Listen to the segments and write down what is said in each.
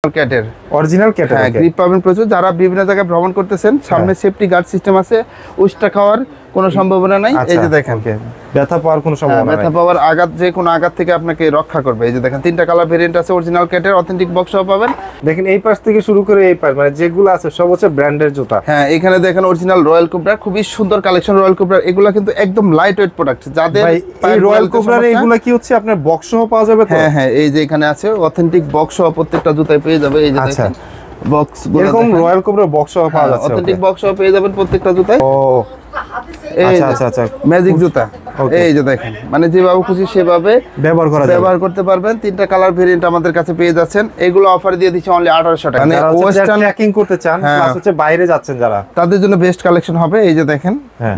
ক্যাটের original ক্যাটের হ্যাঁ, grip পাবেন প্রচুর। যারা বিভিন্ন জায়গায় ভ্রমণ করতেছেন, সামনে সেফটি গার্ড সিস্টেম আছে, উষ্টা খাওয়ার কোনো সম্ভাবনা নাই। এই যে দেখেন, ব্যথা পাওয়ার কোনো সম্ভাবনা নাই, ব্যথা পাওয়ার আঘাত, যে কোনো আঘাত থেকে আপনাকে রক্ষা করবে। এই যে দেখেন, তিনটা কালার ভেরিয়েন্ট আছে, অরিজিনাল ক্যাটের অথেন্টিক বক্সও পাবেন। দেখেন এই পাশ থেকে শুরু করে এই পাশ, মানে যেগুলো আছে সব হচ্ছে ব্র্যান্ডের জুতা। হ্যাঁ, এখানে দেখেন অরিজিনাল রয়্যাল কোবরা, খুবই সুন্দর কালেকশন রয়্যাল কোবরা। এগুলা কিন্তু একদম লাইট ওয়েট প্রোডাক্ট। যাদের এই রয়্যাল কোবরার এগুলো কি হচ্ছে আপনার বক্স সহ পাওয়া যাবে তো? হ্যাঁ হ্যাঁ, এই যে এখানে আছে অথেন্টিক বক্স সহ প্রত্যেকটা জুতায় পেয়ে যাবে। এই যে দেখেন বক্স গুলো, এরকম রয়্যাল কোবরা বক্স সহ পাওয়া যাচ্ছে, অথেন্টিক বক্স সহ পেয়ে যাবেন প্রত্যেকটা জুতায়। ও আচ্ছা আচ্ছা আচ্ছা, ম্যাজিক জুতা। এই যে দেখেন, মানে যেভাবে খুশি সেভাবে ব্যবহার করতে পারবেন। তিনটা কালার ভেরিয়েন্ট আমাদের কাছে পেয়ে যাচ্ছেন। এগুলো অফার দিয়ে দিচ্ছি অনলি 1800 টাকা। মানে ওয়েস্টার্ন ট্র্যাকিং করতে চান, প্লাস হচ্ছে বাইরে যাচ্ছেন যারা, তাদের জন্য বেস্ট কালেকশন হবে। এই যে দেখেন,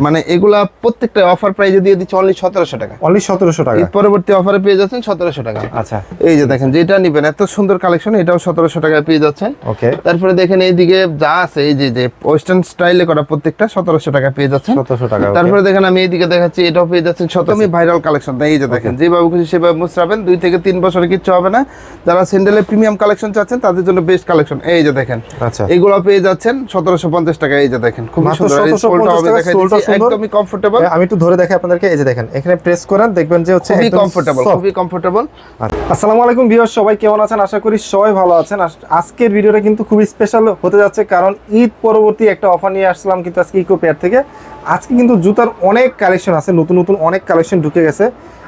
মানে এগুলা প্রত্যেকটা অফার প্রাইসে দিয়ে দিচ্ছি অনলি 1700 টাকা। অনলি 1700 টাকা। এর পরবর্তী অফারে পেয়ে যাচ্ছেন 1700 টাকা। আচ্ছা, এই যে দেখেন, যেটা নেবেন এত সুন্দর কালেকশন, এটাও 1700 টাকায় পেয়ে যাচ্ছেন। ওকে। তারপরে দেখেন এইদিকে যা আছে, এই যে ওয়েস্টার্ন স্টাইলে করা প্রত্যেকটা 1700 টাকা পেয়ে যাচ্ছেন। 1700 টাকা। তারপরে দেখেন আমি এইদিকে দেখাচ্ছি, এটাও পেয়ে যাচ্ছেন 1700। Viral collection. এই যে দেখেন, যেভাবে খুশি সেভাবে মুছরাবেন, 2 থেকে 3 বছরে কিচ্ছু হবে না। যারা স্যান্ডেলের প্রিমিয়াম কালেকশন চাচ্ছেন তাদের জন্য বেস্ট কালেকশন। এই যে দেখেন, আচ্ছা, এগুলো পেয়ে যাচ্ছেন 1750 টাকা। এই যে দেখেন, খুব সুন্দর, এই সোলটা হবে দেখাচ্ছি, একদমই কমফোর্টেবল। আমি একটু ধরে দেখাই আপনাদেরকে। এই যে দেখেন, এখানে প্রেস করেন, দেখবেন যে হচ্ছে খুবই কমফোর্টেবল, খুবই কমফোর্টেবল। আসসালামু আলাইকুম ভিউয়ার্স, সবাই কেমন আছেন? আশা করি সবাই ভালো আছেন। আজকের ভিডিওটা কিন্তু খুবই স্পেশাল হতে যাচ্ছে, কারণ ঈদ পরবর্তী একটা অফার নিয়ে আসলাম কিন্তু আজকে ইকো পেয়ার থেকে। আজকে কিন্তু জুতার অনেক কালেকশন আছে, নতুন নতুন অনেক কালেকশন ঢুকে গেছে।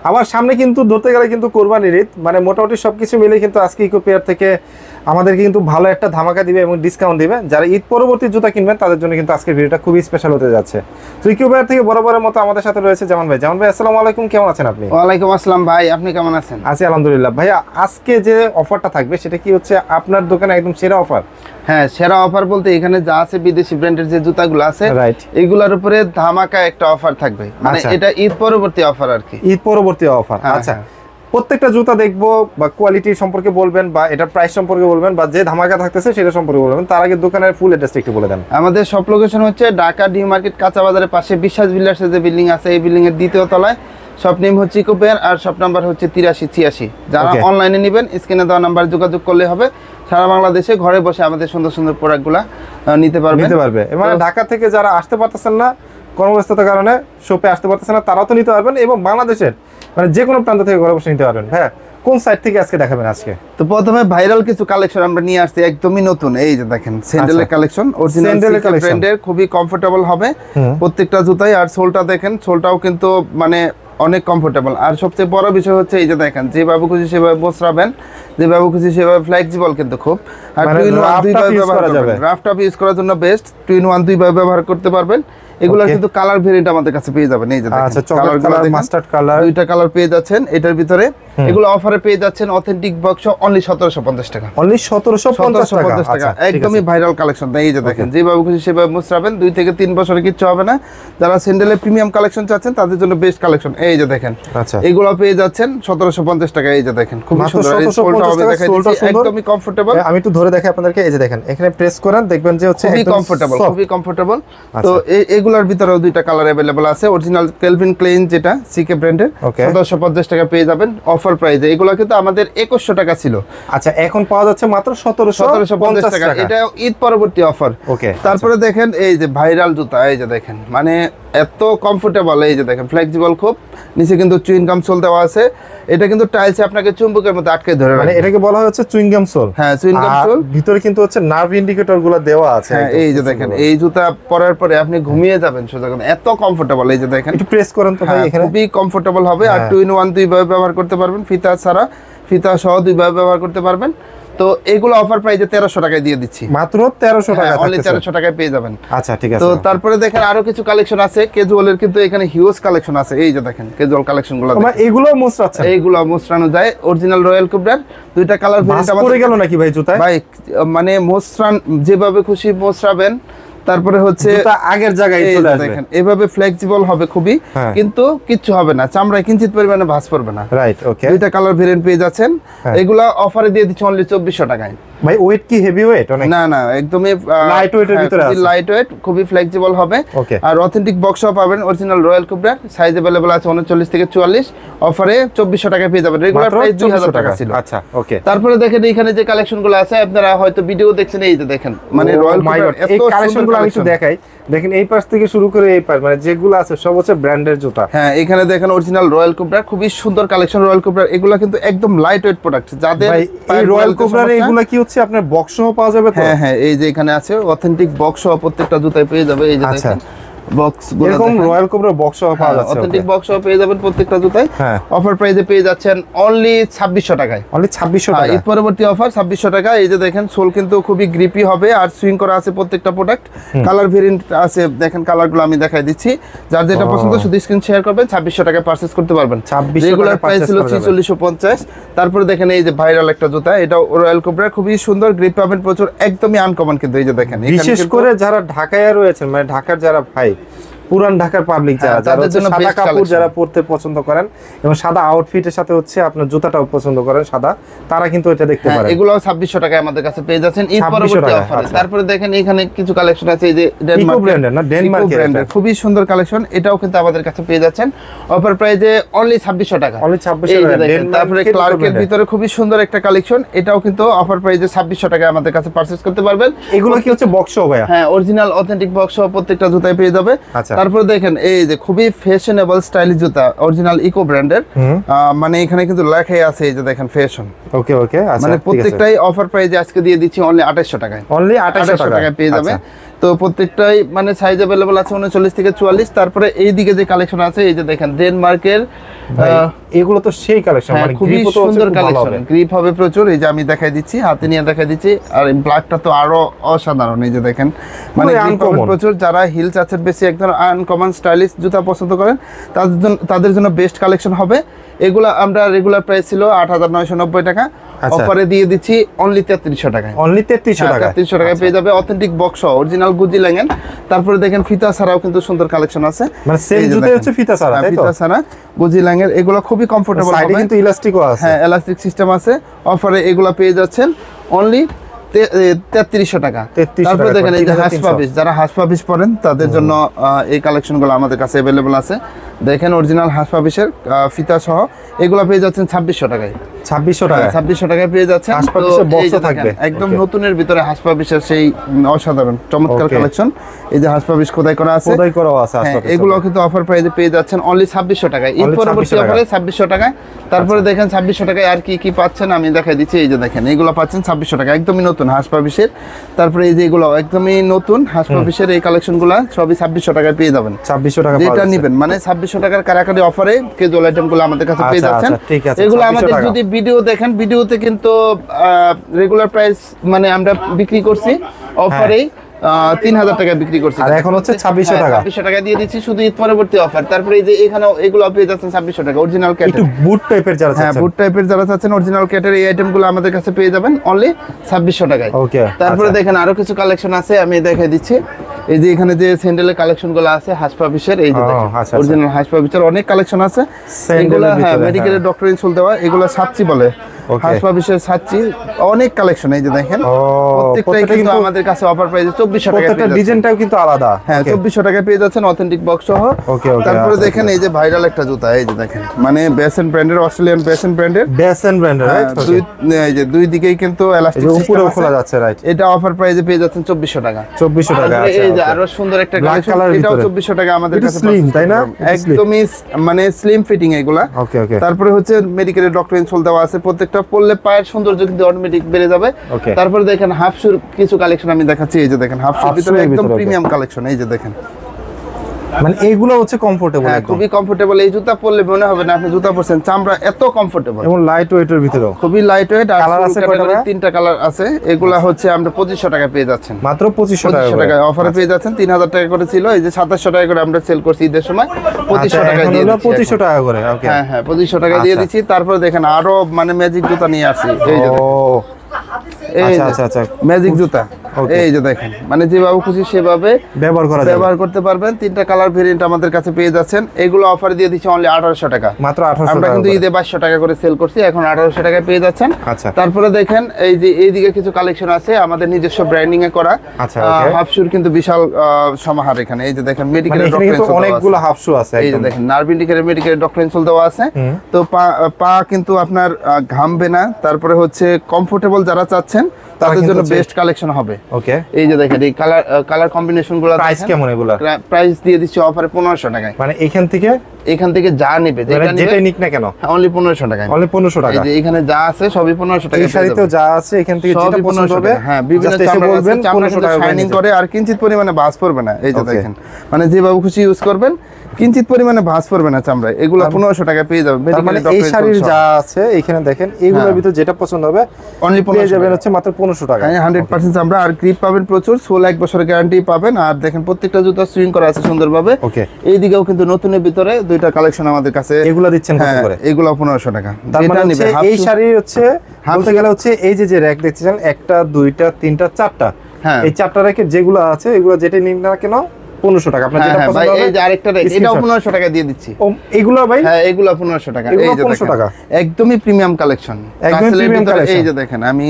আবার সামনে কিন্তু ধরতে গেলে কিন্তু কোরবানির ঈদ, মানে মোটামুটি সবকিছু মিলে কিন্তু আজকে ইকো পেয়ার থেকে আমাদেরকে কিন্তু ভালো একটা ধামাকা দিবে এবং ডিসকাউন্ট দিবে। যারা ঈদ পরবর্তী জুতা কিনবেন তাদের জন্য কিন্তু আজকের ভিডিওটা খুবই স্পেশাল হতে যাচ্ছে। তো ইকো পেয়ার থেকে বরাবরের মতো আমাদের সাথে রয়েছে জামান ভাই। জামান ভাই, আসসালামু আলাইকুম, কেমন আছেন আপনি? ওয়ালাইকুম আসসালাম ভাই, আপনি কেমন আছেন? আছি আলহামদুলিল্লাহ। ভাইয়া, আজকে যে অফারটা থাকবে সেটা কি হচ্ছে আপনার দোকানে একদম সেরা অফার? হ্যাঁ, সেরা অফার বলতে এখানে যা আছে বিদেশি ব্র্যান্ডের যে জুতাগুলো আছে, রাইট, এগুলোর উপরে ধামাকা একটা অফার থাকবে। মানে এটা ঈদ পরবর্তী অফার আর কি, ঈদ পরবর্তী অফার। আচ্ছা, প্রত্যেকটা জুতা দেখবো বা কোয়ালিটি সম্পর্কে বলবেন বা এটার প্রাইস সম্পর্কে বলবেন বা যে ধামাকা থাকতেছে সেটা সম্পর্কে বলবেন। তার আগে দোকানের ফুল অ্যাড্রেসটা একটু বলে দেন। আমাদের সব লোকেশন হচ্ছে ঢাকা নিউ মার্কেট কাঁচা বাজারের পাশে বিশ্বাস বিল্ডার্সের যে বিল্ডিং আছে, এই বিল্ডিং এর দ্বিতীয় তলায়। শপ নেম হচ্ছে ইকো পেয়ার আর শপ নাম্বার হচ্ছে 8386। যারা অনলাইনে নেবেন স্ক্রিনে দেওয়া নাম্বার যোগাযোগ করলে হবে। সারা বাংলাদেশে ঘরে বসে আমাদের সুন্দর সুন্দর প্রোডাক্টগুলো নিতে পারবে। মানে ঢাকা থেকে যারা আসতে পারতেছেন না, কর্মব্যস্ততার কারণে শপে আসতে পারতেছেন না, তারাও তো নিতে পারবেন। এবং বাংলাদেশের মানে যে কোনো প্রান্ত থেকে ঘরে বসে নিতে পারবেন। হ্যাঁ, কোন সাইট থেকে আজকে দেখাবেন? আজকে তো প্রথমে ভাইরাল কিছু কালেকশন আমরা নিয়ে আসছি, একদমই নতুন। এই যে দেখেন, স্যান্ডেলের কালেকশন, অরিজিনাল ব্র্যান্ডের, খুবই কমফোর্টেবল হবে প্রত্যেকটা জুতাই। আর সোলটা দেখেন, সোলটাও কিন্তু মানে অনেক কমফোর্টেবল। আর সবচেয়ে বড় বিষয় হচ্ছে এই যে দেখেন, যেভাবে খুশি সেভাবে মোছরাবেন, যেভাবে খুশি সেভাবে ফ্লেক্সিবল কিন্তু খুব। আর 2 in 1 দুইভাবে ব্যবহার করা যাবে। রাফ টাফ ইউজ করার জন্য বেস্ট। 2 in 1 দুইভাবে ব্যবহার করতে পারবেন। এগুলা কিন্তু কালার ভেরিয়েন্ট আমাদের কাছে পেয়ে যাবেন। এই যে দেখেন, আচ্ছা, চকলেট কালার, মাস্টার্ড কালার, দুইটা কালার পেয়ে যাচ্ছেন এটার ভিতরে। এগুলো অফারে পেয়ে যাচ্ছেন অথেন্টিক বক্স অনলি 1750 টাকা। অনলি 1750 টাকা। একদমই ভাইরাল কালেকশন। এই যে দেখেন, যেভাবে খুশি সেভাবে মুছরাবেন, 2 থেকে 3 বছরে কিচ্ছু হবে না। যারা স্যান্ডেলের প্রিমিয়াম কালেকশন চাচ্ছেন তাদের জন্য বেস্ট কালেকশন। এই যে দেখেন, আচ্ছা, এগুলো পেয়ে যাচ্ছেন 1750 টাকা। এই যে দেখেন, খুব সুন্দর, এই সোলটা হবে দেখাচ্ছি, একদমই কমফোর্টেবল। আমি একটু ধরে দেখাই আপনাদেরকে। এই যে দেখেন, এখানে প্রেস করেন, দেখবেন যে হচ্ছে খুবই কমফোর্টেবল, খুবই কমফোর্টেবল। তো এগুলোর ভিতরেও দুইটা কালার अवेलेबल আছে। অরিজিনাল কেলভিন ক্লেইন যেটা সিকে ব্র্যান্ডের, 1750 টাকা পেয়ে যাবেন অফার প্রাইসে। এগুলো কিন্তু আমাদের 2100 টাকা ছিল। আচ্ছা, এখন পাওয়া যাচ্ছে মাত্র 1750 টাকা। এটা ঈদ পরবর্তী অফার। ওকে। তারপরে দেখেন এই যে ভাইরাল জুতা, এই যে দেখেন, মানে এত কমফোর্টেবল। এই যে দেখেন, ফ্লেক্সিবল খুব, নিচে কিন্তু চুইং গাম সোল দেওয়া আছে। এটা কিন্তু টাইলসে আপনাকে চুম্বকের মতো আটকে ধরে রাখে। মানে এটাকে বলা হচ্ছে চুইং গাম সোল। হ্যাঁ, চুইং গাম সোল। ভিতরে কিন্তু হচ্ছে নার্ভ ইন্ডিকেটর গুলো দেওয়া আছে। হ্যাঁ, এই যে দেখেন, এই জুতা পরার পরে আপনি ঘুমিয়ে যাবেন সোজা, এত কমফোর্টেবল। এই যে দেখেন, একটু প্রেস করেন তো ভাই, এখানে খুবই কমফোর্টেবল হবে। আর 2 in 1 দুইভাবে ব্যবহার করতে পারবেন, ফিতা ছাড়া, ফিতা সহ দুইভাবে ব্যবহার করতে পারবেন। তো এগুলো অফার প্রাইসে 1300 টাকায় দিয়ে দিচ্ছি। মাত্র 1300 টাকা, অনলি 1300 টাকায় পেয়ে যাবেন। আচ্ছা, ঠিক আছে। তো তারপরে দেখেন আরো কিছু কালেকশন আছে ক্যাজুয়ালের, কিন্তু এখানে হিউজ কালেকশন আছে। এই যে দেখেন, ক্যাজুয়াল কালেকশনগুলো মানে এগুলো মোছরাচ্ছেন? এইগুলো মোছরানো যায়। অরিজিনাল রয়্যাল কোবরার দুইটা কালার ভেরিয়েন্ট আমাদের পড়ে গেল নাকি ভাই জুতায়? ভাই মানে মোছরান যেভাবে খুশি মোছরাবেন। তারপরে হচ্ছে আগের জায়গায় চলে আসবে। দেখেন, এভাবে ফ্লেক্সিবল হবে খুবই, কিন্তু কিচ্ছু হবে না, চামড়ায় কিঞ্চিত পরিমাণে ভাঁজ পড়বে না। রাইট, ওকে। দুইটা কালার ভেরিয়েন্ট পেয়ে যাচ্ছেন। এগুলা অফারে দিয়ে দিচ্ছি অনলি 2400 টাকায়। ভাই ওয়েট কি হেভি ওয়েট অনেক? না না, একদমই লাইট ওয়েটের ভিতরে আছে, লাইট ওয়েট, খুবই ফ্লেক্সিবল হবে। আর অথেন্টিক বক্সও পাবেন অরিজিনাল রয়্যাল কোবরার, সাইজ अवेलेबल আছে 39 থেকে 44, অফারে 2400 টাকায় পেয়ে যাবেন, রেগুলার প্রাইস 2000 টাকা ছিল। আচ্ছা ওকে। তারপরে দেখেন এখানে যে কালেকশনগুলো আছে, আপনারা হয়তো ভিডিও দেখছেন, এই যে দেখেন মানে রয়্যাল কোবরার এত কালেকশনগুলো আমি একটু দেখাই। দেখেন এই পাশ থেকে শুরু করে এই পাশ, মানে যেগুলো আছে সব হচ্ছে ব্র্যান্ডের জুতা। হ্যাঁ, এখানে দেখেন অরিজিনাল রয়্যাল কোবরার, খুবই সুন্দর কালেকশন রয়্যাল কোবরার। এগুলা কিন্তু একদম লাইট ওয়েট প্রোডাক্ট, যাদের এই রয়্যাল কোবরার এগুলা কি হচ্ছে আপনার বক্স সহ পাওয়া যাবে তো? হ্যাঁ হ্যাঁ, এই যে এখানে আছে অথেন্টিক বক্স সহ প্রত্যেকটা জুতায় পেয়ে যাবে। এই যে দেখেন বক্স গুলো, এরকম রয়্যাল কোবরা বক্স সহ পাওয়া যাচ্ছে, অথেন্টিক বক্স সহ পেয়ে যাবেন প্রত্যেকটা জুতায়। অফার প্রাইসে পেয়ে যাচ্ছেন অনলি 2600 টাকায়। অনলি 2600 টাকা, ঈদ পরবর্তী অফার 2600 টাকা। এই যে দেখেন সোল কিন্তু খুবই গ্রিপি হবে, আর সুইং করা আছে প্রত্যেকটা প্রোডাক্ট। কালার ভেরিয়েন্ট আছে, দেখেন কালারগুলো আমি দেখাই দিচ্ছি, যার যেটা পছন্দ শুধু স্ক্রিন শেয়ার করবেন, 2600 টাকায় পারচেজ করতে পারবেন। রেগুলার প্রাইস ছিল 4650। তারপরে দেখেন এই যে ভাইরাল একটা জুতা, এটা রয়্যাল কোবরা, খুবই সুন্দর, গ্রিপ পাবেন প্রচুর, একদমই আনকমন। কিন্তু এই যে দেখেন, বিশেষ করে যারা ঢাকায় রয়েছেন, মানে ঢাকার যারা ভাই পুরান ঢাকার পাবলিক যারা, তাদের জন্য সাদা কাপড় যারা পরতে পছন্দ করেন এবং সাদা আউটফিটের সাথে হচ্ছে আপনার জুতাটাও পছন্দ করেন সাদা, তারা কিন্তু এটা দেখতে পারেন। এগুলোও 2600 টাকায় আমাদের কাছে পেয়ে যাচ্ছেন ঈদ পরবর্তী অফারে। তারপরে দেখেন এখানে কিছু কালেকশন আছে, এই যে ডেনমার্ক ব্র্যান্ডের, না ডেনমার্কের খুবই সুন্দর কালেকশন, এটাও কিন্তু আমাদের কাছে পেয়ে যাচ্ছেন অফার প্রাইসে অনলি 2600 টাকা। অনলি 2600 টাকা। তারপরে ক্লার্কের ভিতরে খুবই সুন্দর একটা কালেকশন, এটাও কিন্তু অফার প্রাইসে 2600 টাকায় আমাদের কাছে পারচেজ করতে পারবেন। এগুলো কি হচ্ছে বক্স সহ ভাইয়া? হ্যাঁ, অরিজিনাল অথেন্টিক বক্স সহ প্রত্যেকটা জুতায় পেয়ে যাবে। তারপরে দেখেন এই যে খুবই ফ্যাশনেবল স্টাইলিশ জুতা, অরিজিনাল ইকো ব্র্যান্ডের, মানে এখানে কিন্তু লেখাই আছে, এই যে দেখেন ফ্যাশন। ওকে ওকে, আচ্ছা, মানে প্রত্যেকটাই অফার প্রাইসে আজকে দিয়ে দিচ্ছি অনলি 2800 টাকায়। অনলি 2800 টাকায় পেয়ে যাবে। তো প্রত্যেকটাই মানে সাইজ अवेलेबल আছে 39 থেকে 44। তারপরে এই দিকে যে কালেকশন আছে, এই যে দেখেন ডেনমার্কের, এগুলো তো সেই কালেকশন, মানে খুবই সুন্দর কালেকশন, গ্রিপ হবে প্রচুর। এই যে আমি দেখাই দিচ্ছি, হাতে নিয়ে দেখাই দিচ্ছি, আর এই ব্ল্যাকটা তো আরো অসাধারণ। এই যে দেখেন মানে গ্রিপ হবে প্রচুর, যারা হিল চাচ্ছেন বেশি একদম আনকমন স্টাইলিশ জুতা পছন্দ করেন, তাদের জন্য বেস্ট কালেকশন হবে এগুলা। আমরা রেগুলার প্রাইস ছিল 8990 টাকা, অফারে দিয়ে দিচ্ছি অনলি 3300 টাকায়। অনলি 3300 টাকা, 3300 টাকায় পেয়ে যাবে অথেন্টিক বক্স অরিজিনাল গুজি ল্যাঙ্গেন। তারপরে দেখেন ফিতা ছাড়াও কিন্তু সুন্দর কালেকশন আছে, মানে সেম জুতাই হচ্ছে ফিতা ছাড়া, তাই তো? ফিতা ছাড়া গুজি ল্যাঙ্গের, এগুলো খুবই কমফোর্টেবল হবে, সাইডে কিন্তু ইলাস্টিকও আছে। হ্যাঁ, ইলাস্টিক সিস্টেম আছে। অফারে এগুলো পেয়ে যাচ্ছেন অনলি 3300 টাকা। তারপরে দেখেন এই যে হাসপাবিস, যারা হাসপাবিস পরেন তাদের জন্য এই কালেকশনগুলো আমাদের কাছে अवेलेबल আছে। দেখেন অরিজিনাল হাসপাবিসের ফিতা সহ এগুলো পেয়ে যাচ্ছেন 2600 টাকায়। 2600 টাকা, 2600 টাকায় পেয়ে যাচ্ছেন। হাসপাবিসের বক্সও থাকবে একদম নতুনের ভিতরে হাসপাবিসের সেই অসাধারণ চমৎকার কালেকশন। এই যে হাসপাবিস খোদাই করা আছে, খোদাই করা আছে, এগুলো কিন্তু অফার প্রাইসে পেয়ে যাচ্ছেন অনলি 2600 টাকায়। ঈদ পরবর্তী অফারে 2600 টাকায়। তারপরে দেখেন 2600 টাকায় আর কি কি পাচ্ছেন আমি দেখাই দিচ্ছি। এই যে দেখেন এগুলো পাচ্ছেন 2600 টাকা, একদমই নতুন হাসপাবিসের। তারপরে এই যে এগুলো একদমই নতুন হাসপাবিসের এই কালেকশনগুলো সবই 2600 টাকায় পেয়ে যাবেন। 2600 টাকা যেটা নেবেন, মানে 2600 টাকার কারাকারি অফারে কেজুয়াল আইটেমগুলো আমাদের কাছে পেয়ে যাচ্ছেন। এগুলো আমাদের যদি ভিডিও দেখেন, ভিডিওতে কিন্তু রেগুলার প্রাইস মানে আমরা বিক্রি করছি অফারে 3000 টাকা বিক্রি করছি, আর এখন হচ্ছে 2600 টাকা। 2600 টাকা দিয়ে দিচ্ছি শুধু ঈদ পরবর্তী অফার। তারপরে এই যে এখানে এগুলো পেয়ে যাচ্ছেন 2600 টাকা অরিজিনাল ক্যাট, একটু বুট টাইপের যারা চাচ্ছেন, হ্যাঁ বুট টাইপের যারা চাচ্ছেন অরিজিনাল ক্যাটের এই আইটেমগুলো আমাদের কাছে পেয়ে যাবেন অনলি 2600 টাকায়। ওকে। তারপরে দেখেন আরো কিছু কালেকশন আছে, আমি দেখাই দিচ্ছি। এই যে এখানে যে স্যান্ডেলের কালেকশনগুলো আছে হাসপাবিসের, এই যে দেখেন অরিজিনাল হাসপাবিসের অনেক কালেকশন আছে। এগুলো হ্যাঁ মেডিকেলের ডক্টর ইনসোল দেওয়া, এগুলো সাচ্চি বলে, হাসপাবিসের সাচ্চি, অনেক কালেকশন। এই যে দেখেন প্রত্যেকটাই কিন্তু আমাদের কাছে অফার প্রাইসে 2400 টাকা, প্রত্যেকটা ডিজাইনটাও কিন্তু আলাদা। হ্যাঁ 2400 টাকায় পেয়ে যাচ্ছেন অথেন্টিক বক্স সহ। তারপরে দেখেন এই যে ভাইরাল একটা জুতা, এই যে দেখেন মানে বেসেন ব্র্যান্ডের, অস্ট্রেলিয়ান বেসেন ব্র্যান্ডের, রাইট? এই যে দুই দিকেই কিন্তু এলাস্টিক উপরেও খোলা যাচ্ছে, রাইট? এটা অফার প্রাইসে পেয়ে যাচ্ছেন 2400 টাকা। 2400 টাকা। এই যে আরো সুন্দর একটা কালেকশন, এটাও 2400 টাকা আমাদের কাছে। স্লিম, তাই না? একদমই মানে স্লিম ফিটিং এগুলা। ওকে ওকে। তারপরে হচ্ছে মেডিকেলের ডক্টর ইনসোল দেওয়া আছে, প্রত্যেকটা পরলে পায়ের সৌন্দর্য কিন্তু অটোমেটিক বেড়ে যাবে। তারপরে দেখেন হাফ শুর কিছু কালেকশন আমি দেখাচ্ছি। এই যে দেখেন হাফ শুর ভিতরে একদম প্রিমিয়াম কালেকশন। এই যে দেখেন মানে এইগুলো হচ্ছে কমফোর্টেবল, খুবই কমফোর্টেবল। এই জুতা পরলে মনে হবে না আপনি জুতা পরছেন, চামড়া এত কমফোর্টেবল এবং লাইট ওয়েটের ভিতরে, খুবই লাইট ওয়েট। আর কালার আছে কয়টা? তিনটা কালার আছে। এগুলা হচ্ছে আমরা 2500 টাকা পেয়ে যাচ্ছেন, মাত্র 2500 টাকা অফারে পেয়ে যাচ্ছেন। 3000 টাকা করে ছিল, এই যে 2700 টাকা করে আমরা সেল করছি ঈদের সময়, 2500 টাকা দিয়ে দিচ্ছি। 2500 টাকা করে, ওকে। হ্যাঁ হ্যাঁ 2500 টাকা দিয়ে দিচ্ছি। তারপরে দেখেন আরো মানে ম্যাজিক জুতা নিয়ে আসছি। এই যে আচ্ছা আচ্ছা আচ্ছা, ম্যাজিক জুতা এই যে দেখেন মানে যেভাবে খুশি সেভাবে ব্যবহার করতে পারবেন। 3টা কালার ভেরিয়েন্ট আমাদের কাছে পেয়ে যাচ্ছেন। এগুলো অফার দিয়ে দিচ্ছি অনলি 1800 টাকা, মাত্র 1800 আমরা কিন্তু ঈদে 2200 টাকা করে সেল করছি, এখন 1800 টাকায় পেয়ে যাচ্ছেন। আচ্ছা, তারপরে দেখেন এই যে এইদিকে কিছু কালেকশন আছে আমাদের নিজস্ব ব্র্যান্ডিং এ করা। আচ্ছা, হাফশুর কিন্তু বিশাল সমাহার এখানে। এই যে দেখেন মেডিকেলের ডক্টর ইনসোল অনেকগুলো হাফশু আছে, এই যে দেখেন নার্ভ ইন্ডিকেটর মেডিকেলের ডক্টর ইনসোল দেওয়া আছে। তো পা কিন্তু আপনার ঘামবে না। তারপরে হচ্ছে কমফোর্টেবল যারা চাচ্ছেন তাদের জন্য বেস্ট কালেকশন হবে। ওকে, এই যে দেখেন এই কালার কম্বিনেশন গুলো প্রাইস কেমন এগুলা? প্রাইস দিয়ে দিচ্ছি অফারে 1500 টাকায়। মানে এখান থেকে যা নেবে যেটাই নিক না কেন অনলি 1500 টাকায়, অনলি 1500 টাকা। এই যে এখানে যা আছে সবই 1500 টাকা। এই শাড়িতেও যা আছে এখান থেকে যেটা পছন্দ হবে, হ্যাঁ বিভিন্ন চামড়া বলবেন 1500 টাকা শাইনিং করে আর কিঞ্চিত পরিমাণে ভাঁজ পড়বে না। এই যে দেখেন মানে যেভাবে খুশি ইউজ করবেন কিঞ্চিত পরিমাণে ভাঁজ পড়বে না চামড়ায়। এগুলো 1500 টাকায় পেয়ে যাবেন। মানে এই শাড়ির যা আছে এখানে দেখেন এগুলোর ভিতর যেটা পছন্দ হবে অনলি 1500 যাবেন হচ্ছে মাত্র 1500 টাকা। হ্যাঁ 100% চামড়া আর গ্রিপ পাবেন প্রচুর, সোল 1 বছরের গ্যারান্টি পাবেন। আর দেখেন প্রত্যেকটা জুতা সুইং করা আছে সুন্দরভাবে। ওকে, এই দিকেও কিন্তু নতুনের ভিতরে দুইটা কালেকশন আমাদের কাছে। এগুলো দিচ্ছেন কত করে? এগুলো 1500 টাকা। যেটা নিবে এই শাড়ি হচ্ছে বলতে গেলে হচ্ছে এই যে র‍্যাক দেখছেন 1টা 2টা 3টা 4টা, এই 4টা র‍্যাকের যেগুলো আছে এগুলো যেটা নিন না কেন 1500 টাকা। আপনার যেটা পছন্দ হবে। এই যে আরেকটা র‍্যাক এটাও 1500 টাকা দিয়ে দিচ্ছি। এগুলো ভাই হ্যাঁ এগুলো 1500 টাকা। এই যে 1500 টাকা একদমই প্রিমিয়াম কালেকশন, একদম প্রিমিয়াম কালেকশন। এই যে দেখেন আমি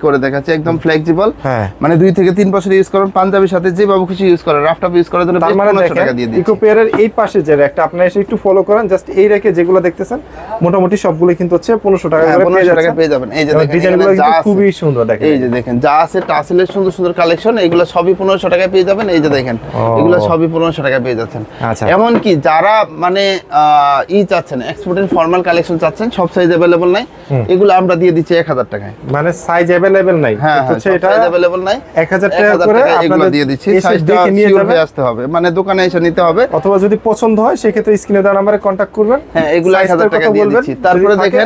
করে দেখাচ্ছি একদম ফ্লেক্সিবল। হ্যাঁ মানে 2 থেকে 3 বছর ইউজ করেন, পাঞ্জাবির সাথে যেভাবে খুশি ইউজ করেন, রাফটাপ ইউজ করার জন্য 1500 টাকা দিয়ে দিচ্ছি। ইকো পেয়ারের এই পাশে যে র‍্যাকটা আপনারা এসে একটু ফলো করেন, জাস্ট এই র‍্যাকে যেগুলো দেখতেছেন মোটামুটি সবগুলো কিন্তু হচ্ছে 1500 টাকা করে 1500 টাকা পেয়ে যাবেন। এই যে দেখেন ডিজাইনগুলো কিন্তু খুবই সুন্দর দেখেন। এই যে দেখেন যা আছে টাসেলের সুন্দর সুন্দর কালেকশন, এগুলো সবই 1500 টাকায় পেয়ে যাবেন। এই যে দেখেন এগুলো সবই 1500 টাকায় পেয়ে যাচ্ছেন। এমন কি যারা মানে চাচ্ছেন এক্সপোর্টের ফর্মাল কালেকশন চাচ্ছেন, সব সাইজ अवेलेबल নাই, এগুলো আমরা দিয়ে দিচ্ছি 1000 টাকায়। মানে সাইজ अवेलेबल নাই, হচ্ছে এটা अवेलेबल নাই, 1000 টাকা করে এগুলো দিয়ে দিচ্ছি। সাইজটা নিয়ে আসতে হবে, মানে দোকানে এসে নিতে হবে, অথবা যদি পছন্দ হয় সেই ক্ষেত্রে স্ক্রিনে দেওয়া নম্বরে কন্টাক্ট করবেন। হ্যাঁ এগুলো 1000 টাকা দিয়ে দিচ্ছি। তারপরে দেখেন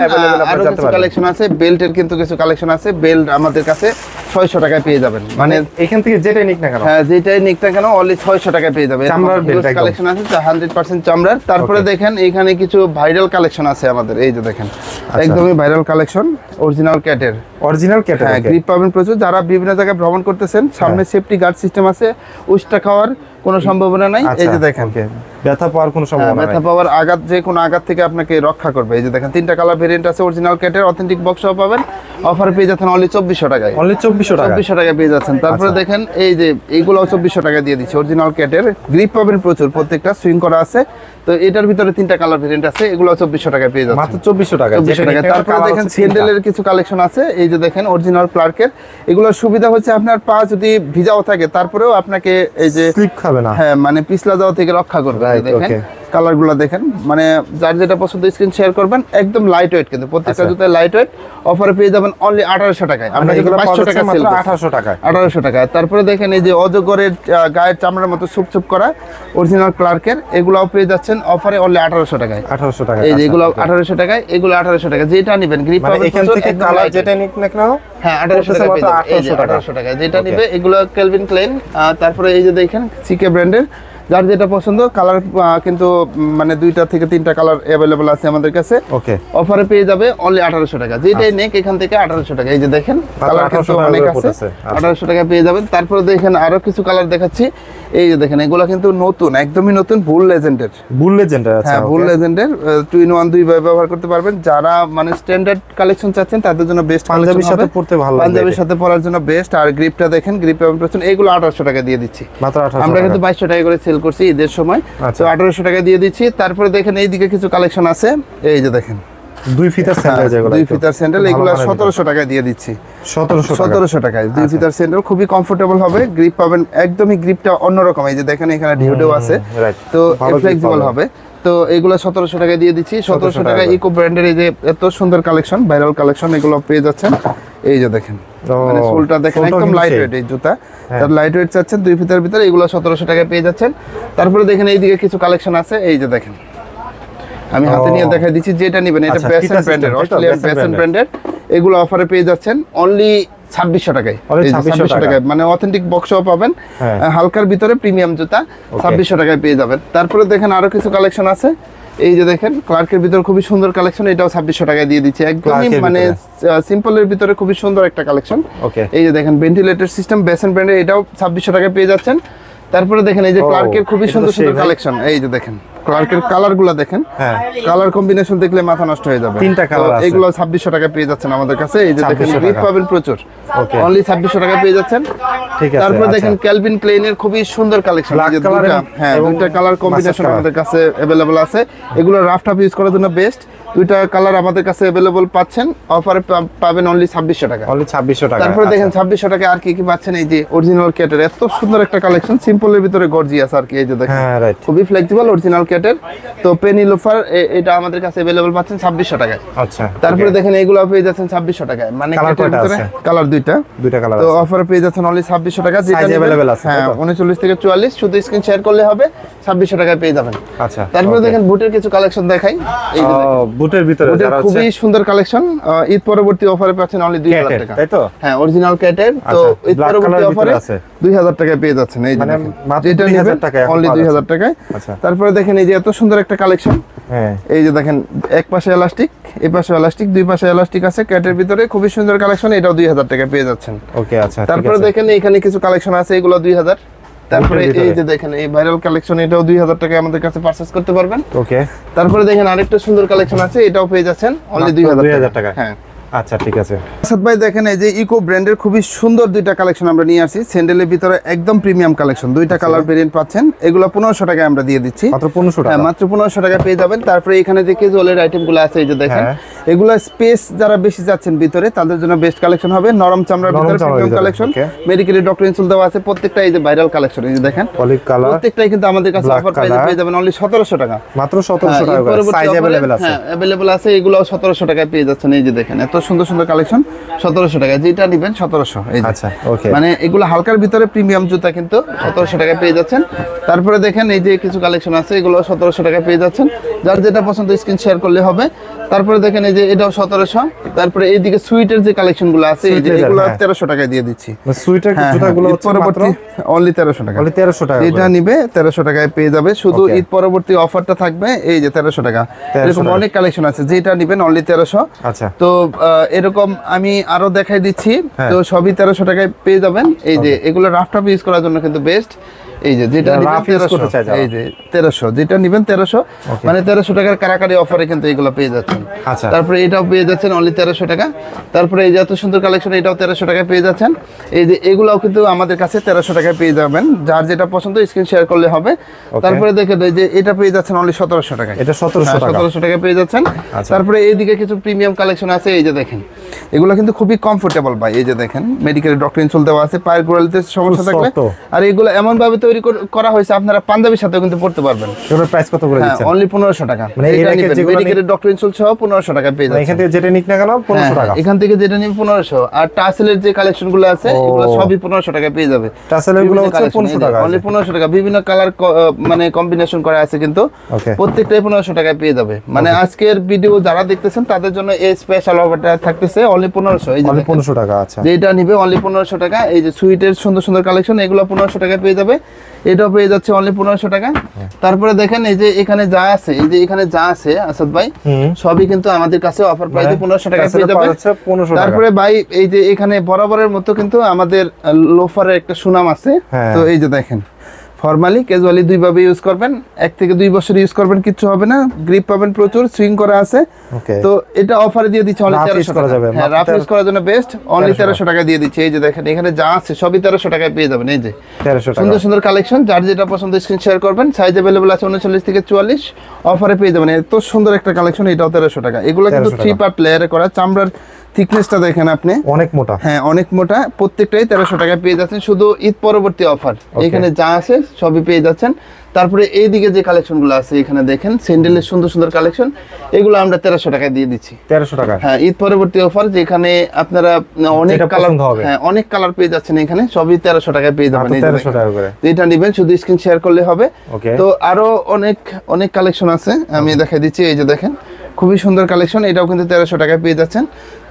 আরো কিছু কালেকশন আছে, বেল্টের কিন্তু কিছু কালেকশন আছে। বেল্ট আমাদের কাছে 600 টাকায় পেয়ে যাবেন। মানে এখান থেকে যেটাই নিক না কেন, হ্যাঁ যেটাই নিক না কেন অনলি 600 টাকায় পেয়ে যাবেন। চামড়ার বেল্ট কালেকশন আছে 100% চামড়ার। তারপরে দেখেন এখানে কিছু ভাইরাল কালেকশন আছে আমাদের। এই যে দেখেন একদমই ভাইরাল কালেকশন, অরিজিনাল ক্যাটের। হ্যাঁ গ্রিপ পাবেন প্রচুর। যারা বিভিন্ন জায়গায় ভ্রমণ করতেছেন, সামনে সেফটি গার্ড সিস্টেম আছে, উষ্টা খাওয়ার কোনো সম্ভাবনা নাই। এই যে দেখেন ব্যথা পাওয়ার কোনো সম্ভাবনা নাই, ব্যথা পাওয়ার আঘাত যে কোনো আঘাত থেকে আপনাকে রক্ষা করবে। এই যে দেখেন 3টা কালার ভেরিয়েন্ট আছে, অরিজিনাল ক্যাটের অথেন্টিক বক্সও পাবেন। অফার পেয়ে যাচ্ছেন অনলি 2400 টাকায়, অনলি 2400 টাকায় পেয়ে যাচ্ছেন। তারপরে দেখেন এই যে এইগুলো 2400 টাকা দিয়ে দিচ্ছে, অরিজিনাল ক্যাটের। গ্রিপ পাবেন প্রচুর, প্রত্যেকটা সুইং করা আছে। তো এটার ভিতরে 3টা কালার ভেরিয়েন্ট আছে, এগুলো 2400 টাকায় পেয়ে যাচ্ছেন, মাত্র 2400 টাকা। তারপরে দেখেন স্যান্ডেলের কিছু কালেকশন আছে। এই যে দেখেন অরিজিনাল ক্লার্কের। এগুলোর সুবিধা হচ্ছে আপনার পা যদি ভিজাও থাকে তারপরেও আপনাকে এই যে স্লিপ খাবে না, হ্যাঁ মানে পিছলা যাওয়া থেকে রক্ষা করবে। দেখেন কালারগুলো দেখেন, মানে যার যেটা পছন্দ স্ক্রিন শেয়ার করবেন। একদম লাইট ওয়েট, কিন্তু প্রত্যেকটা জুতায় লাইট ওয়েট। অফারে পেয়ে যাবেন অনলি 1800 টাকায়। আমরা এগুলো 500 টাকা সেল করি, 1800 টাকায়, 1800 টাকায়। তারপরে দেখেন এই যে অজগরের গায়ের চামড়ার মতো সুপ করা অরিজিনাল ক্লার্কের, এগুলাও পেয়ে যাচ্ছেন অফারে অনলি 1800 টাকায়। 1800 টাকা। এই যে এগুলো 1800 টাকায়, এগুলো 1800 টাকা। যেটা নেবেন গ্রিপ পাবেন এখান থেকে কালার যেটা নিক না কেন, হ্যাঁ 1800 টাকা পেয়ে যাবেন। 1800 টাকা যেটা নিবে এগুলো কেলভিন ক্লেন। তারপরে এই যে দেখেন সিকে ব্র্যান্ডের, যার যেটা পছন্দ কালার কিন্তু মানে 2টা থেকে 3টা কালার अवेलेबल আছে আমাদের কাছে। ওকে, অফারে পেয়ে যাবে অনলি 1800 টাকা। যেটাই নেক এখান থেকে 1800 টাকা। এই যে দেখেন কালার কিন্তু অনেক আছে, 1800 টাকা পেয়ে যাবেন। তারপরে দেখেন আরো কিছু কালার দেখাচ্ছি। এই যে দেখেন এগুলো কিন্তু নতুন, একদমই নতুন, বুল লেজেন্ডের। আচ্ছা বুল লেজেন্ডের 2 in 1 দুই ব্যবহার করতে পারবেন। যারা মানে স্ট্যান্ডার্ড কালেকশন চাচ্ছেন তাদের জন্য বেস্ট, পাঞ্জাবির সাথে পড়তে ভালো লাগবে, পাঞ্জাবির সাথে পরার জন্য বেস্ট। আর গ্রিপটা দেখেন, গ্রিপ পাবেন প্রচুর। এগুলো 1800 টাকা দিয়ে দিচ্ছি, মাত্র 1800। আমরা কিন্তু 2200 টাকা করে সেল করছি ঈদের সময়, তো 1800 টাকা দিয়ে দিচ্ছি। তারপরে দেখেন এইদিকে কিছু কালেকশন আছে। এই যে দেখেন 2 ফিতার স্যান্ডেল, যেগুলো 2 ফিতার স্যান্ডেল, এগুলো 1700 টাকায় দিয়ে দিচ্ছি। 1700 টাকায় 2 ফিতার স্যান্ডেল, খুবই কমফোর্টেবল হবে। গ্রিপ পাবেন একদমই, গ্রিপটা অন্যরকম। এই যে দেখেন এখানে ঢেউ আছে, তো ফ্লেক্সিবল হবে। তো এগুলো 1700 টাকায় দিয়ে দিচ্ছি। 1700 টাকায় ইকো ব্র্যান্ডের এই যে এত সুন্দর কালেকশন, ভাইরাল কালেকশন, এগুলো পেয়ে যাচ্ছেন। এই যে দেখেন মানে সোলটা দেখেন একদম লাইট ওয়েট এই জুতা। তার লাইট ওয়েট চাচ্ছেন 2 ফিতার ভিতরে, এগুলো 1700 টাকায় পেয়ে যাচ্ছেন। তারপরে দেখেন এইদিকে কিছু কালেকশন আছে। এই যে দেখেন আমি হাতে নিয়ে দেখাই দিচ্ছি, যেটা নেবেন এটা বেসেন ব্র্যান্ডের, অস্ট্রেলিয়ান বেসেন ব্র্যান্ডের। এগুলো অফারে পেয়ে যাচ্ছেন অনলি 2600 টাকায়। 2600 টাকায় মানে অথেন্টিক বক্সও পাবেন, হালকার ভিতরে প্রিমিয়াম জুতা 2600 টাকায় পেয়ে যাবেন। তারপরে দেখেন আরো কিছু কালেকশন আছে। এই যে দেখেন ক্লার্কের ভিতরে খুবই সুন্দর কালেকশন, এটাও 2600 টাকায় দিয়ে দিচ্ছি একদমই মানে সিম্পলের ভিতরে খুবই সুন্দর একটা কালেকশন। ওকে, এই যে দেখেন ভেন্টিলেটর সিস্টেম বেসেন ব্র্যান্ডের, এটাও 2600 টাকায় পেয়ে যাচ্ছেন। তারপরে দেখেন এই যে ক্লার্কের খুবই সুন্দর সুন্দর কালেকশন, এই যে দেখেন ক্লার্কের কালার গুলা দেখেন, কালার কম্বিনেশন দেখলে মাথা নষ্ট হয়ে যাবে। 3টা কালার আছে, এগুলো 2600 টাকায় পেয়ে যাচ্ছেন আমাদের কাছে। এই যে দেখেন গ্রিপ পাবেন প্রচুর, অনলি 2600 টাকায় পেয়ে যাচ্ছেন। ঠিক আছে, তারপরে দেখেন ক্যালভিন ক্লেইনের খুবই সুন্দর কালেকশন, এই যে দুটো দুইটা কালার কম্বিনেশন আমাদের কাছে अवेलेबल আছে। এগুলো রাফ টাফ ইউজ করার জন্য বেস্ট, দুইটা কালার আমাদের কাছে अवेलेबल পাচ্ছেন, অফারে পাবেন অনলি 2600 টাকা, অনলি 2600 টাকা। তারপরে দেখেন 2600 টাকা আর কি কি পাচ্ছেন, এই যে অরিজিনাল ক্যাটের এত সুন্দর একটা কালেকশন, সিম্পলের ভিতরে গর্জিয়াস আর কি। এই যে দেখেন খুবই ফ্লেক্সিবল অরিজিনাল ক্যাটের, তো পেনি লোফার এটা আমাদের কাছে अवेलेबल পাচ্ছেন 2600 টাকায়। আচ্ছা, তারপরে দেখেন এগুলো পেয়ে যাচ্ছেন 2600 টাকায়, মানে ক্যাটের ভিতরে কালার দুইটা কালার, তো অফারে পেয়ে যাচ্ছেন অনলি 2600 টাকা, যেটা अवेलेबल আছে। হ্যাঁ 39 থেকে 44, শুধু স্ক্রিন শেয়ার করলে হবে, 2600 টাকায় পেয়ে যাবেন। আচ্ছা, তারপরে দেখেন বুটের কিছু কালেকশন দেখাই, এই যে বুটের ভিতরে যারা আছে খুবই সুন্দর কালেকশন, ঈদ পরবর্তী অফারে পাচ্ছেন অনলি 2000 টাকা, তাই তো? হ্যাঁ অরিজিনাল ক্যাটের, তো ঈদ পরবর্তী অফারে 2000 টাকায় পেয়ে যাচ্ছেন। এই যে মাত্র যেটা 2000 টাকায়, অনলি 2000 টাকায়। তারপরে দেখেন এই যে এত সুন্দর একটা কালেকশন, এই যে দেখেন এক পাশে এলাস্টিক, এই পাশে এলাস্টিক, দুই পাশে এলাস্টিক আছে ক্যাটের ভিতরে, খুবই সুন্দর কালেকশন, এটাও 2000 টাকায় পেয়ে যাচ্ছেন। ওকে, আচ্ছা। তারপরে দেখেন এখানে কিছু কালেকশন আছে, এগুলো 2000। তারপরে এই যে দেখেন এই ভাইরাল কালেকশন, এটাও 2000 টাকায় আমাদের কাছে পারচেজ করতে পারবেন। ওকে, তারপরে দেখেন আরেকটা সুন্দর কালেকশন আছে, এটাও পেয়ে যাচ্ছেন অনলি 2000 টাকা। হ্যাঁ আচ্ছা, ঠিক আছে। আসাদ ভাই দেখেন এই যে ইকো ব্র্যান্ডের খুবই সুন্দর দুইটা কালেকশন আমরা নিয়ে আসছি, স্যান্ডেলের ভিতরে একদম প্রিমিয়াম কালেকশন, দুইটা কালার ভেরিয়েন্ট পাচ্ছেন, এগুলো 1500 টাকায় আমরা দিয়ে দিচ্ছি, মাত্র 1500 টাকা। হ্যাঁ মাত্র 1500 টাকা পেয়ে যাবেন। তারপরে এখানে যে ক্যাজুয়ালের আইটেমগুলো আছে, এই যে দেখেন এগুলো স্পেস যারা বেশি যাচ্ছেন ভিতরে, তাদের জন্য বেস্ট কালেকশন হবে, নরম চামড়ার ভিতরে premium collection, medical doctor insole দেওয়া আছে, প্রত্যেকটা এই যে ভাইরাল কালেকশন, এই যে দেখেন অলিভ কালার, প্রত্যেকটাই কিন্তু আমাদের কাছে অফার প্রাইসে পেয়ে যাবেন অনলি 1700 টাকা, মাত্র 1700 টাকা করে সাইজ अवेलेबल আছে। হ্যাঁ अवेलेबल আছে, এগুলো 1700 টাকায় পেয়ে যাচ্ছেন। এই যে দেখেন এত সুন্দর সুন্দর কালেকশন, 1700 টাকা, যেটা নেবেন 1700। এই যে আচ্ছা, ওকে, মানে এগুলো হালকার ভিতরে প্রিমিয়াম জুতা কিন্তু 1700 টাকায় পেয়ে যাচ্ছেন। তারপরে দেখেন এই যে কিছু কালেকশন আছে, এগুলো 1700 টাকায় পেয়ে যাচ্ছেন, যার যেটা পছন্দ স্ক্রিন শেয়ার করলে হবে। তারপরে দেখেন এই যে এটাও 1700। তারপরে এইদিকে সুইটের যে কালেকশনগুলো আছে, এই যে এগুলো 1300 টাকায় দিয়ে দিচ্ছি। সুইটের জুতাগুলো পরবর্তী অনলি 1300 টাকা, অনলি 1300 টাকা, এটা নিবে 1300 টাকায় পেয়ে যাবে, শুধু ঈদ পরবর্তী অফারটা থাকবে এই যে 1300 টাকা। এরকম অনেক কালেকশন আছে, যেটা নেবেন অনলি 1300। আচ্ছা, তো এরকম আমি আরো দেখাই দিচ্ছি, তো সবই 1300 টাকায় পেয়ে যাবেন। এই যে এগুলো রাফ টাফ ইউজ করার জন্য কিন্তু বেস্ট, এই যে যেটা নিবেন 1300, এই যে 1300 যেটা নিবেন 1300, মানে 1300 টাকার কারাকারি অফারে কিন্তু এগুলো পেয়ে যাচ্ছেন। আচ্ছা, তারপরে এটাও পেয়ে যাচ্ছেন অনলি 1300 টাকা। তারপরে এই যে এত সুন্দর কালেকশন, এটাও 1300 টাকায় পেয়ে যাচ্ছেন। এই যে এগুলাও কিন্তু আমাদের কাছে 1300 টাকায় পেয়ে যাবেন, যার যেটা পছন্দ স্ক্রিন শেয়ার করলে হবে। তারপরে দেখেন এই যে এটা পেয়ে যাচ্ছেন অনলি 1700 টাকায়, এটা 1700 টাকা, 1700 টাকায় পেয়ে যাচ্ছেন। তারপরে এইদিকে কিছু প্রিমিয়াম কালেকশন আছে, এই যে দেখেন এগুলো কিন্তু খুবই কমফোর্টেবল ভাই। এই যে দেখেন মেডিকেল ডক্টর ইনসুল দেওয়া আছে, পায়ের গোড়ালিতে সমস্যা থাকলে, আর এগুলো এমন ভাবে তৈরি করা হয়েছে আপনারা পাঞ্জাবির সাথেও কিন্তু পড়তে পারবেন। এটার প্রাইস কত করে দিচ্ছেন? অনলি 1500 টাকা, মানে এই মেডিকেল ডক্টর ইনসুল সহ 1500 টাকা পেয়ে যাচ্ছেন। এখান থেকে যেটা নিক না কেন 1500 টাকা, এখান থেকে যেটা নিবে 1500। আর টাসেলের যে কালেকশনগুলো আছে, এগুলো সবই 1500 টাকা পেয়ে যাবে। টাসেলের গুলো হচ্ছে 1500 টাকা, অনলি 1500 টাকা, বিভিন্ন কালার মানে কম্বিনেশন করা আছে কিন্তু, প্রত্যেকটাই 1500 টাকায় পেয়ে যাবে। মানে আজকের ভিডিও যারা দেখতেছেন তাদের জন্য এই স্পেশাল অফারটা থাকতেছে অনলি 1500। এই যে 1500 টাকা, আচ্ছা, যেটা নিবে অনলি 1500 টাকা। এই যে সুইটের সুন্দর সুন্দর কালেকশন, এগুলো 1500 টাকায় পেয়ে যাবে, এটাও পেয়ে যাচ্ছে অনলি 1500 টাকা। তারপরে দেখেন এই যে এখানে যা আছে, এই যে এখানে যা আছে আসাদ ভাই, সবই কিন্তু আমাদের কাছে অফার প্রাইসে 1500 টাকায় পেয়ে যাবে। তারপরে ভাই এই যে এখানে বরাবরের মতো কিন্তু আমাদের লোফারের একটা সুনাম আছে, তো এই যে দেখেন ফরমালি ক্যাজুয়ালি দুইভাবে ইউজ করবেন, 1 থেকে 2 বছর ইউজ করবেন, কিচ্ছু হবে না, গ্রিপ পাবেন প্রচুর, সুইং করা আছে। তো এটা অফারে দিয়ে দিচ্ছে অনলি 1300 টাকা, হ্যাঁ রাফ ইউজ করার জন্য বেস্ট, অনলি 1300 টাকা দিয়ে দিচ্ছে। এই যে দেখেন এখানে যা আছে সবই 1300 টাকায় পেয়ে যাবেন। এই যে 1300 টাকা, সুন্দর সুন্দর কালেকশন, যার যেটা পছন্দ স্ক্রিন শেয়ার করবেন, সাইজ अवेलेबल আছে 39 থেকে 44, অফারে পেয়ে যাবেন। এত সুন্দর একটা কালেকশন, এটাও 1300 টাকা। এগুলো কিন্তু 3 পার্ট লেয়ারে করা, চামড়ার থিকনেসটা দেখেন আপনি, অনেক মোটা, হ্যাঁ অনেক মোটা, প্রত্যেকটাই 1300 টাকায় পেয়ে যাচ্ছেন, শুধু ঈদ পরবর্তী অফার। এখানে যা আছে সবই পেয়ে যাচ্ছেন। তারপরে এইদিকে যে কালেকশনগুলো আছে, এখানে দেখেন স্যান্ডেলের সুন্দর সুন্দর কালেকশন, এগুলো আমরা 1300 টাকায় দিয়ে দিচ্ছি, 1300 টাকা। হ্যাঁ ঈদ পরবর্তী অফার, যেখানে আপনারা অনেক কালার, হ্যাঁ অনেক কালার পেয়ে যাচ্ছেন, এখানে সবই 1300 টাকায় পেয়ে যাবেন। 1300 টাকা করে এটা নেবেন, শুধু স্ক্রিন শেয়ার করলে হবে। তো আরো অনেক অনেক কালেকশন আছে, আমি দেখাই দিচ্ছি। এই যে দেখেন খুবই সুন্দর কালেকশন, এটাও কিন্তু 1300 টাকায় পেয়ে যাচ্ছেন।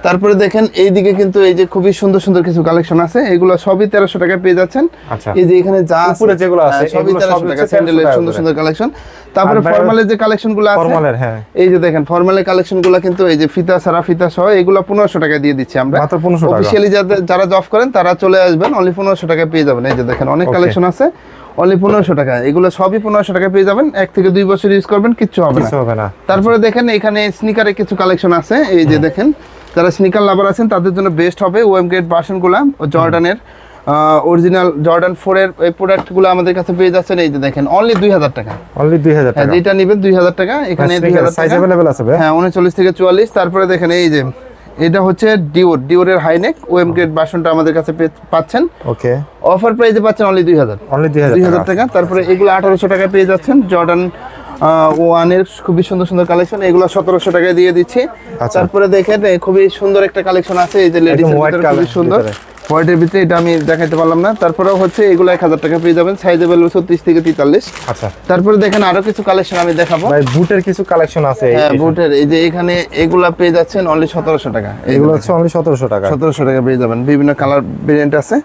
তারপরে দেখেন এইদিকে কিন্তু এই যে খুবই সুন্দর সুন্দর কিছু কালেকশন আছে, এগুলো সবই 1300 টাকায় পেয়ে যাচ্ছেন। আচ্ছা, এই যে এখানে যা উপরে যেগুলো আছে সবই 1300 টাকা, স্যান্ডেলের সুন্দর সুন্দর কালেকশন। তারপরে ফর্মালের যে কালেকশনগুলো আছে, ফর্মালের, হ্যাঁ, এই যে দেখেন ফর্মালের কালেকশনগুলো কিন্তু এই যে ফিতা ছাড়া ফিতা সহ এগুলো 1500 টাকায় দিয়ে দিচ্ছি আমরা, মাত্র 1500 টাকা। অফিশিয়ালি যারা জব করেন তারা চলে আসবেন, অনলি 1500 টাকায় পেয়ে যাবেন। এই যে দেখেন অনেক কালেকশন আছে, অনলি 1500 টাকা, এগুলো সবই 1500 টাকায় পেয়ে যাবেন। 1 থেকে 2 বছর ইউজ করবেন, কিচ্ছু হবে না। তারপরে দেখেন এখানে স্নিকারের কিছু কালেকশন আছে, এই যে দেখেন যারা স্নিকার লাভার আছেন তাদের জন্য বেস্ট হবে ওএম গ্রেড ভার্সনগুলো, জর্ডানের অরিজিনাল জর্ডান 4 এর এই প্রোডাক্টগুলো আমাদের কাছে পেয়ে যাচ্ছেন। এই যে দেখেন অনলি 2000 টাকা, অনলি 2000 টাকা, যেটা নেবেন 2000 টাকা, এখানে 2000 সাইজ अवेलेबल আছে ভাই, হ্যাঁ 39 থেকে 44। তারপরে দেখেন এই যে এটা হচ্ছে ডিওরের হাইনেক ওএম গ্রেড ভার্সনটা আমাদের কাছে পাচ্ছেন। ওকে, অফার প্রাইসে পাচ্ছেন অনলি 2000, অনলি 2000 টাকা। তারপরে এগুলো 1800 টাকায় পেয়ে যাচ্ছেন, জর্ডান 1 এর খুবই সুন্দর সুন্দর কালেকশন, এগুলো 1700 টাকায় দিয়ে দিচ্ছি। তারপরে দেখেন খুবই সুন্দর একটা কালেকশন আছে, এই যে লেডিস খুবই সুন্দর হোয়াইটের ভিতরে, এটা আমি দেখাইতে পারলাম না। তারপরেও হচ্ছে এগুলো 1000 টাকা পেয়ে যাবেন, সাইজ अवेलेबल 36 থেকে 43। আচ্ছা, তারপরে দেখেন আরো কিছু কালেকশন আমি দেখাবো ভাই, বুটের কিছু কালেকশন আছে, হ্যাঁ বুটের, এই যে এখানে এগুলা পেয়ে যাচ্ছেন অনলি 1700 টাকা, এগুলো হচ্ছে অনলি 1700 টাকা, 1700 টাকা পেয়ে যাবেন, বিভিন্ন কালার ভেরিয়েন্ট আছে।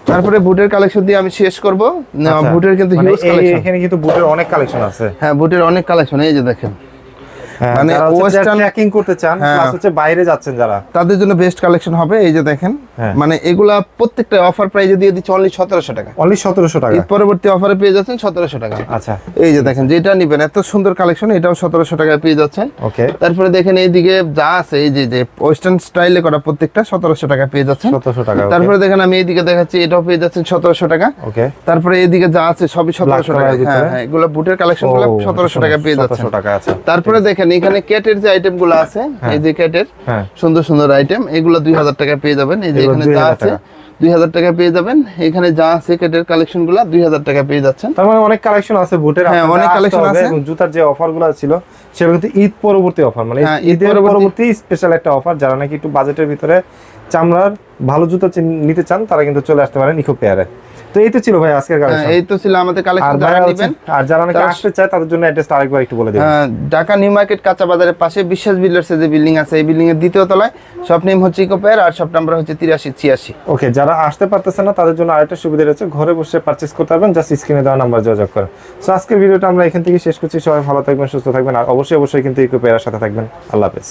তারপরে বুটের কালেকশন দিয়ে আমি শেষ করব। বুটের কিন্তু হিউজ কালেকশন, এখানে কিন্তু বুটের অনেক কালেকশন আছে, হ্যাঁ বুটের অনেক কালেকশন, এই যে দেখেন মানে ওয়েস্টার্ন ট্র্যাকিং করতে চান, প্লাস হচ্ছে বাইরে যাচ্ছেন যারা, তাদের জন্য বেস্ট কালেকশন হবে। এই যে দেখেন মানে এগুলা প্রত্যেকটা অফার প্রাইসে দিয়ে দিচ্ছি অনলি 1700 টাকা, অনলি 1700 টাকা, এর পরবর্তী অফারে পেয়ে যাচ্ছেন 1700 টাকা। আচ্ছা, এই যে দেখেন যেটা নেবেন এত সুন্দর কালেকশন, এটাও 1700 টাকায় পেয়ে যাচ্ছেন। ওকে, তারপরে দেখেন এইদিকে যা আছে এই যে ওয়েস্টার্ন স্টাইলে করা প্রত্যেকটা 1700 টাকা পেয়ে যাচ্ছেন, 1700 টাকা। তারপরে দেখেন আমি এইদিকে দেখাচ্ছি, এটাও পেয়ে যাচ্ছেন 1700 টাকা। ওকে, তারপরে এইদিকে যা আছে সবই 1700 টাকা, হ্যাঁ এগুলো বুটের কালেকশনগুলো 1700 টাকা পেয়ে যাচ্ছেন। 1700 টাকা আছে। তারপরে দেখেন এখানে ক্যাটের যে আইটেমগুলো আছে, এই যে ক্যাটের সুন্দর সুন্দর আইটেম, এগুলো 2000 টাকা পেয়ে যাবেন। এই যে এখানে যা আছে 2000 টাকা পেয়ে যাবেন, এখানে যা আছে ক্যাটের কালেকশনগুলো 2000 টাকা পেয়ে যাচ্ছেন। তার মানে অনেক কালেকশন আছে বুটের, হ্যাঁ অনেক কালেকশন আছে। এবং জুতার যে অফারগুলো ছিল সেগুলো কিন্তু ঈদ পরবর্তী অফার, মানে ঈদের পরবর্তী স্পেশাল একটা অফার। যারা নাকি একটু বাজেটের ভিতরে চামড়ার ভালো জুতা নিতে চান তারা কিন্তু চলে আসতে পারেন ইকো পেয়ারে। তো এই তো ছিল ভাই আজকের কালেকশন, এই তো ছিল আমাদের কালেকশন। যারা নেবেন আর যারা নাকি আসতে চায় তাদের জন্য অ্যাড্রেসটা আরেকবার একটু বলে দিন। ঢাকা নিউ মার্কেট কাঁচা বাজারের পাশে বিশ্বাস বিল্ডার্সের যে বিল্ডিং আছে, এই বিল্ডিং এর দ্বিতীয় তলায়, শপ নেম হচ্ছে ইকো পেয়ার আর শপ নাম্বার হচ্ছে 8386। ওকে, যারা আসতে পারতেছেন না তাদের জন্য আরেকটা সুবিধা রয়েছে, ঘরে বসে পারচেজ করতে পারবেন, জাস্ট স্ক্রিনে দেওয়া নাম্বার যোগাযোগ করেন। সো আজকের ভিডিওটা আমরা এখান থেকে শেষ করছি, সবাই ভালো থাকবেন, সুস্থ থাকবেন, আর অবশ্যই কিন্তু ইকো পেয়ারের সাথে থাকবেন। আল্লাহ হাফেজ।